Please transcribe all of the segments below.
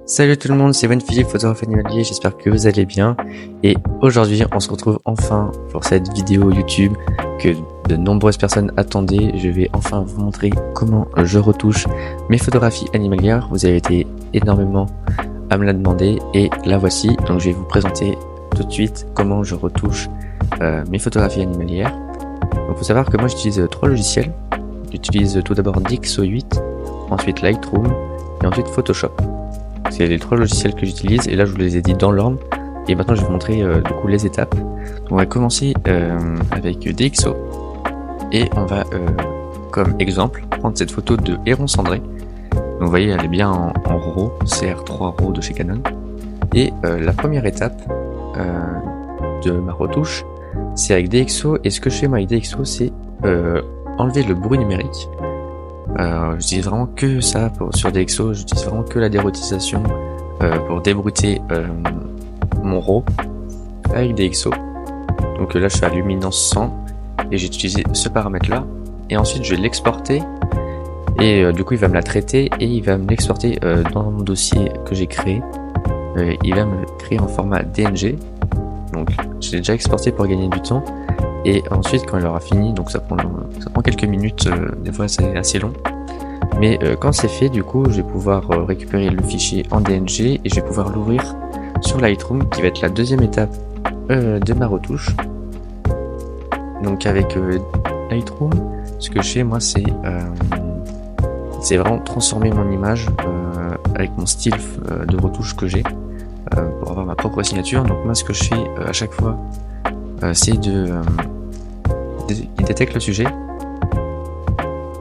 Salut tout le monde, c'est Philippe, photographe animalier, j'espère que vous allez bien. Et aujourd'hui, on se retrouve enfin pour cette vidéo YouTube que de nombreuses personnes attendaient. Je vais enfin vous montrer comment je retouche mes photographies animalières. Vous avez été énormément à me la demander et la voici. Donc je vais vous présenter tout de suite comment je retouche mes photographies animalières. Donc il faut savoir que moi j'utilise 3 logiciels. J'utilise tout d'abord DxO8, ensuite Lightroom et ensuite Photoshop. C'est les 3 logiciels que j'utilise et là je vous les ai dit dans l'ordre et maintenant je vais vous montrer du coup les étapes. Donc, on va commencer avec DxO et on va comme exemple prendre cette photo de héron cendré. Donc vous voyez elle est bien en RAW, CR3 RAW de chez Canon. Et la première étape de ma retouche c'est avec DxO, et ce que je fais moi avec DxO c'est enlever le bruit numérique. J'utilise vraiment que ça sur DxO, j'utilise vraiment que la dérotisation pour débruiter mon RAW avec DxO. Donc là je fais à luminance 100 et j'ai utilisé ce paramètre là et ensuite je vais l'exporter et du coup il va me la traiter et il va me l'exporter dans mon dossier que j'ai créé. Il va me créer en format DNG, donc je l'ai déjà exporté pour gagner du temps. Et ensuite quand il aura fini, donc ça prend quelques minutes, des fois c'est assez long. Mais quand c'est fait, du coup je vais pouvoir récupérer le fichier en DNG et je vais pouvoir l'ouvrir sur Lightroom qui va être la deuxième étape de ma retouche. Donc avec Lightroom, ce que je fais moi c'est vraiment transformer mon image avec mon style de retouche que j'ai pour avoir ma propre signature. Donc moi ce que je fais à chaque fois c'est il détecte le sujet.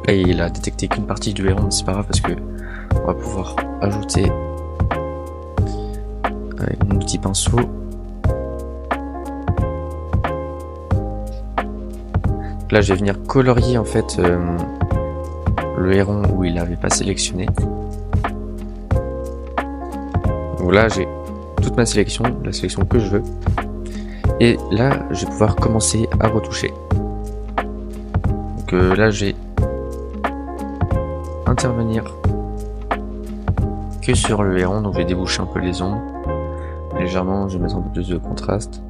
Là il a détecté qu'une partie du héron, mais c'est pas grave parce que on va pouvoir ajouter avec mon petit pinceau. Donc là je vais venir colorier en fait le héron où il n'avait pas sélectionné. Donc là j'ai toute ma sélection, la sélection que je veux. Et là, je vais pouvoir commencer à retoucher. Donc là, je vais intervenir que sur le héron. Donc je vais déboucher un peu les ombres. Légèrement, je vais mettre un peu plus de contraste.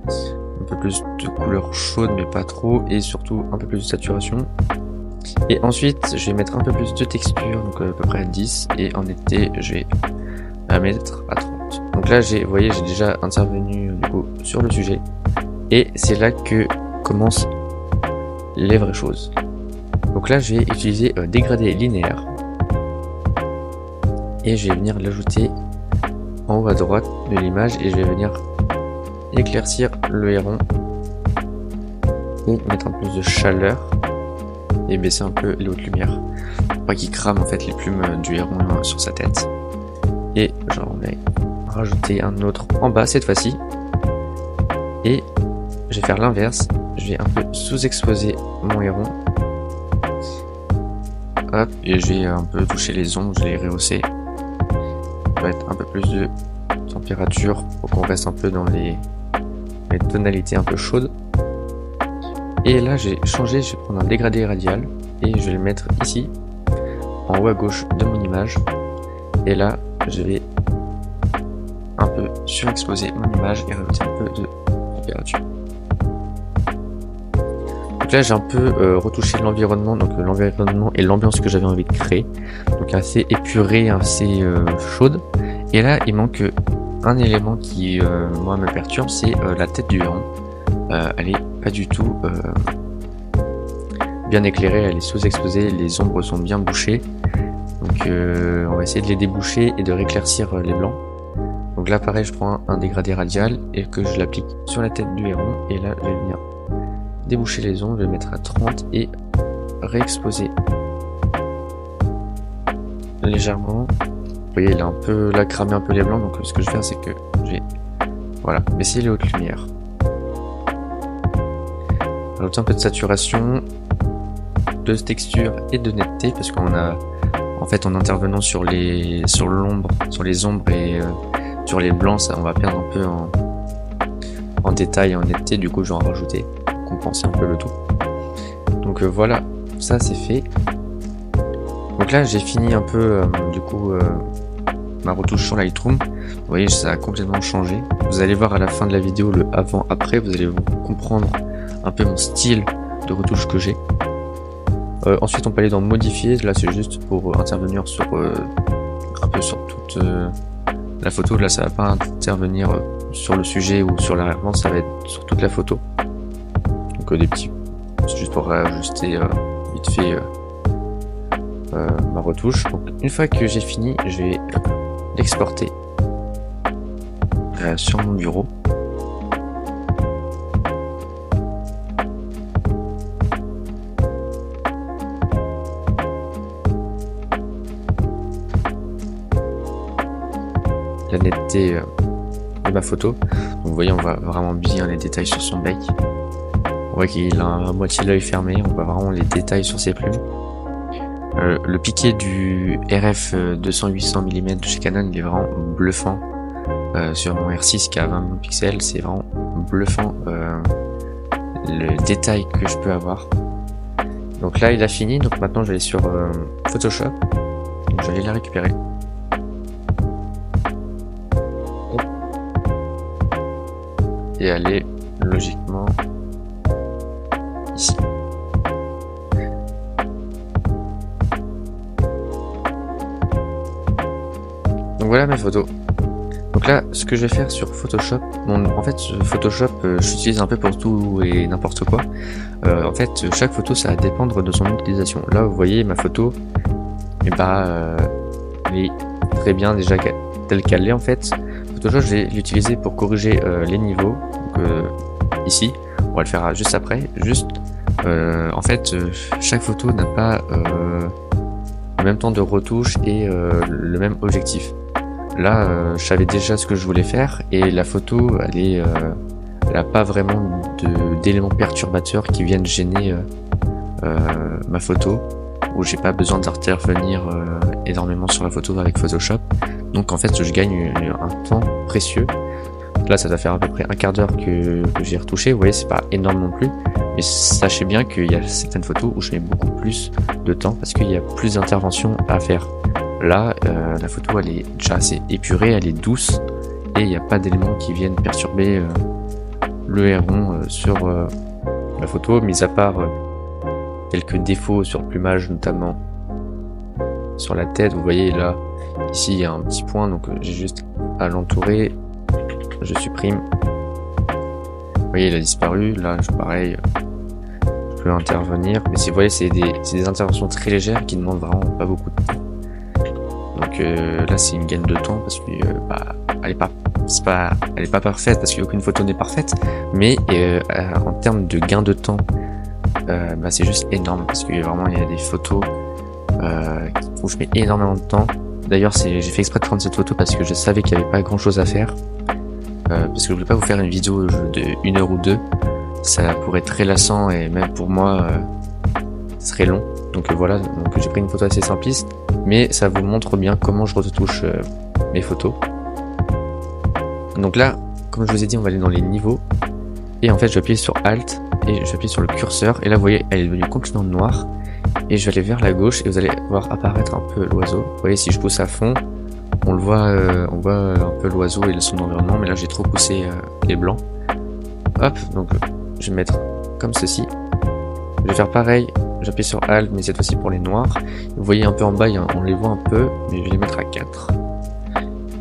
Un peu plus de couleur chaude, mais pas trop. Et surtout, un peu plus de saturation. Et ensuite, je vais mettre un peu plus de texture. Donc à peu près à 10. Et en été, je vais la mettre à 30. Donc là, vous voyez, j'ai déjà intervenu du coup sur le sujet et c'est là que commencent les vraies choses. Donc là, je vais utiliser dégradé linéaire et je vais venir l'ajouter en haut à droite de l'image et je vais venir éclaircir le héron et mettre un peu plus de chaleur et baisser un peu les hautes lumières pour pas qu'il crame en fait les plumes du héron sur sa tête. Et j'en vais rajouter un autre en bas cette fois-ci et je vais faire l'inverse, je vais un peu sous-exposer mon héron. Hop, et je vais un peu toucher les ombres, je vais les rehausser. On va mettre un peu plus de température pour qu'on reste un peu dans les tonalités un peu chaudes. Et là j'ai changé, je vais prendre un dégradé radial et je vais le mettre ici en haut à gauche de mon image. Et là je vais un peu surexposer mon image et rajouter un peu de température. Donc là j'ai un peu retouché l'environnement, donc l'environnement et l'ambiance que j'avais envie de créer, donc assez épurée, assez chaude. Et là il manque un élément qui moi me perturbe, c'est la tête du héron. Elle est pas du tout bien éclairée, elle est sous-exposée, les ombres sont bien bouchées. Donc on va essayer de les déboucher et de rééclaircir les blancs. Donc là pareil, je prends un dégradé radial et que je l'applique sur la tête du héron et là je vais venir déboucher les ombres, je vais mettre à 30 et réexposer légèrement. Vous voyez il a un peu là cramé un peu les blancs, donc ce que je vais faire c'est que je vais baisser les hautes lumières. Rajouter un peu de saturation, de texture et de netteté parce qu'on a en fait en intervenant sur l'ombre, sur les ombres et sur les blancs, ça on va perdre un peu en détail et en netteté, du coup je vais en rajouter pour compenser un peu le tout. Donc voilà, ça c'est fait. Donc là j'ai fini un peu du coup ma retouche sur Lightroom. Vous voyez, ça a complètement changé. Vous allez voir à la fin de la vidéo le avant-après, vous allez comprendre un peu mon style de retouche que j'ai. Ensuite on peut aller dans modifier, là c'est juste pour intervenir sur un peu sur toute la photo. Là ça va pas intervenir sur le sujet ou sur l'arrière-plan, ça va être sur toute la photo. Donc des petits, c'est juste pour réajuster vite fait ma retouche. Donc une fois que j'ai fini, je vais l'exporter sur mon bureau. La netteté de ma photo. Donc vous voyez, on voit vraiment bien les détails sur son bec. On voit qu'il a à moitié l'œil fermé, on voit vraiment les détails sur ses plumes. Le piqué du RF 200-800 mm de chez Canon, il est vraiment bluffant. Sur mon R6 qui a 20 pixels, c'est vraiment bluffant le détail que je peux avoir. Donc là il a fini, donc maintenant je vais aller sur Photoshop. Donc je vais aller la récupérer. Et aller logiquement ici. Donc voilà mes photos. Donc là, ce que je vais faire sur Photoshop, en fait Photoshop, j'utilise un peu pour tout et n'importe quoi. En fait, chaque photo, ça va dépendre de son utilisation. Là, vous voyez ma photo, et elle est très bien déjà telle qu'elle est en fait. Photoshop, je vais l'utiliser pour corriger les niveaux. Donc ici, on va le faire juste après. Juste, en fait, chaque photo n'a pas le même temps de retouche et le même objectif. Là, je savais déjà ce que je voulais faire et la photo, elle a pas vraiment d'éléments perturbateurs qui viennent gêner ma photo, où j'ai pas besoin d'intervenir énormément sur la photo avec Photoshop. Donc en fait, je gagne un temps précieux. Là, ça doit faire à peu près un quart d'heure que j'ai retouché. Vous voyez, c'est pas énorme non plus, mais sachez bien qu'il y a certaines photos où je mets beaucoup plus de temps parce qu'il y a plus d'interventions à faire. Là, la photo elle est déjà assez épurée, elle est douce et il n'y a pas d'éléments qui viennent perturber le héron sur la photo, mis à part quelques défauts sur le plumage, notamment sur la tête. Vous voyez là, ici il y a un petit point, donc j'ai juste à l'entourer, je supprime. Vous voyez, il a disparu. Là, pareil, je peux intervenir, mais vous voyez, c'est des interventions très légères qui demandent vraiment pas beaucoup de temps. Donc là c'est une gaine de temps parce que elle est pas parfaite parce qu'aucune photo n'est parfaite, mais en termes de gain de temps, c'est juste énorme parce que vraiment il y a des photos où je mets énormément de temps. D'ailleurs j'ai fait exprès de prendre cette photo parce que je savais qu'il n'y avait pas grand chose à faire, parce que je voulais pas vous faire une vidéo de 1 heure ou 2, ça pourrait être très lassant et même pour moi ce serait long. Donc voilà, donc j'ai pris une photo assez simpliste, mais ça vous montre bien comment je retouche mes photos. Donc là, comme je vous ai dit, on va aller dans les niveaux. Et en fait, je vais appuyer sur Alt et je vais appuyer sur le curseur. Et là, vous voyez, elle est devenue complètement noire. Et je vais aller vers la gauche et vous allez voir apparaître un peu l'oiseau. Vous voyez, si je pousse à fond, on voit un peu l'oiseau et son environnement. Mais là, j'ai trop poussé les blancs. Hop, donc je vais mettre comme ceci. Je vais faire pareil. J'appuie sur Alt, mais cette fois-ci pour les noirs. Vous voyez un peu en bas, on les voit un peu, mais je vais les mettre à 4.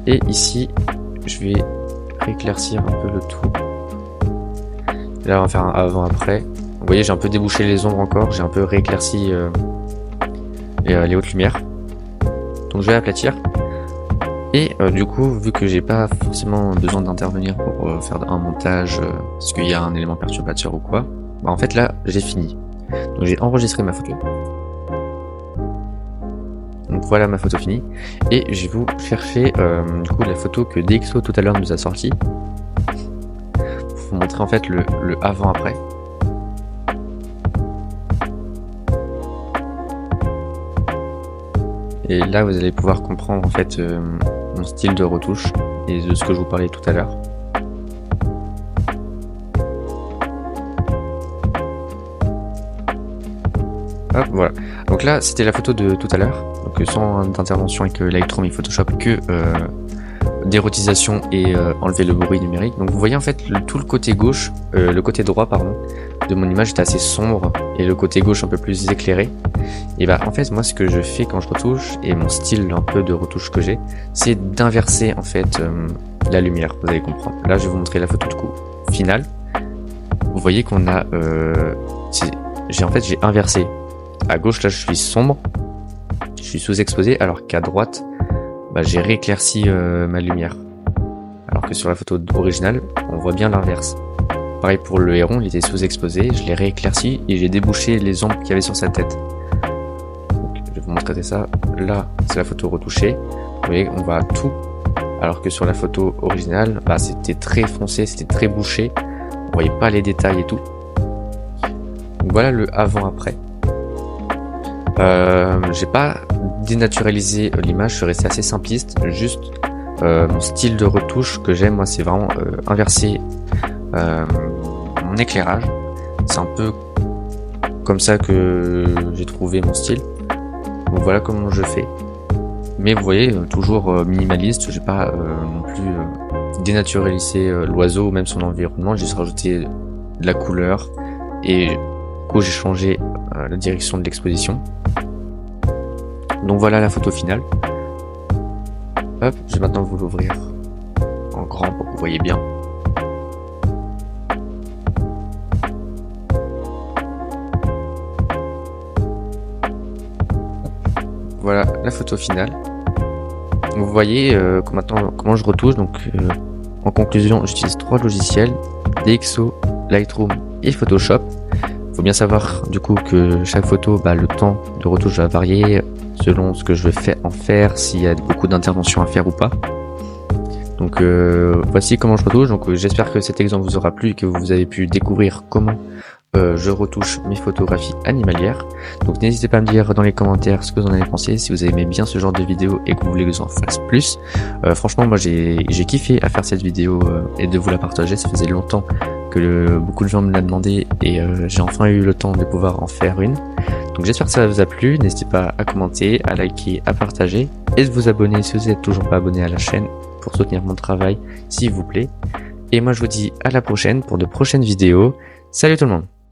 Et ici, je vais rééclaircir un peu le tout. Là, on va faire un avant-après. Vous voyez, j'ai un peu débouché les ombres encore, j'ai un peu rééclairci les hautes lumières. Donc je vais aplatir. Et du coup, vu que j'ai pas forcément besoin d'intervenir pour faire un montage, parce qu'il y a un élément perturbateur ou quoi, en fait là, j'ai fini. Donc j'ai enregistré ma photo. Donc voilà ma photo finie. Et je vais vous chercher du coup la photo que DxO tout à l'heure nous a sorti. Pour vous montrer en fait le avant-après. Et là vous allez pouvoir comprendre en fait mon style de retouche et de ce que je vous parlais tout à l'heure. Hop, voilà. Donc là, c'était la photo de tout à l'heure. donc sans intervention avec Lightroom et Photoshop, que d'érotisation et enlever le bruit numérique. Donc vous voyez en fait tout le côté gauche, le côté droit pardon, de mon image est assez sombre et le côté gauche un peu plus éclairé. Et bah en fait moi ce que je fais quand je retouche et mon style un peu de retouche que j'ai, c'est d'inverser en fait la lumière, vous allez comprendre. Là je vais vous montrer la photo de coup finale. Vous voyez qu'on a j'ai inversé. À gauche là je suis sombre, je suis sous-exposé, alors qu'à droite bah, j'ai rééclairci ma lumière. Alors que sur la photo originale, on voit bien l'inverse. Pareil pour le héron, il était sous-exposé, je l'ai rééclairci et j'ai débouché les ombres qu'il y avait sur sa tête. Donc, je vais vous montrer ça. Là, c'est la photo retouchée. Vous voyez, on voit tout. Alors que sur la photo originale, bah, c'était très foncé, c'était très bouché. On voyait pas les détails et tout. Donc, voilà le avant-après. J'ai pas dénaturalisé l'image, je suis resté assez simpliste. Juste mon style de retouche que j'aime, moi, c'est vraiment inverser mon éclairage. C'est un peu comme ça que j'ai trouvé mon style. Donc voilà comment je fais. Mais vous voyez, toujours minimaliste, j'ai pas non plus dénaturalisé l'oiseau ou même son environnement, j'ai juste rajouté de la couleur et du coup j'ai changé la direction de l'exposition. Donc voilà la photo finale. Hop, je vais maintenant vous l'ouvrir en grand pour que vous voyez bien. Voilà la photo finale. Donc vous voyez maintenant comment je retouche. Donc en conclusion, j'utilise 3 logiciels: DxO, Lightroom et Photoshop. Faut bien savoir du coup que chaque photo, bah, le temps de retouche va varier selon ce que je vais en faire, s'il y a beaucoup d'interventions à faire ou pas. Donc voici comment je retouche. Donc j'espère que cet exemple vous aura plu et que vous avez pu découvrir comment je retouche mes photographies animalières. Donc n'hésitez pas à me dire dans les commentaires ce que vous en avez pensé, si vous aimez bien ce genre de vidéo et que vous voulez que j'en fasse plus. Franchement moi j'ai kiffé à faire cette vidéo et de vous la partager. Ça faisait longtemps que beaucoup de gens me l'ont demandé et j'ai enfin eu le temps de pouvoir en faire une. Donc j'espère que ça vous a plu. N'hésitez pas à commenter, à liker, à partager et de vous abonner si vous n'êtes toujours pas abonné à la chaîne pour soutenir mon travail s'il vous plaît. Et moi je vous dis à la prochaine pour de prochaines vidéos. Salut tout le monde!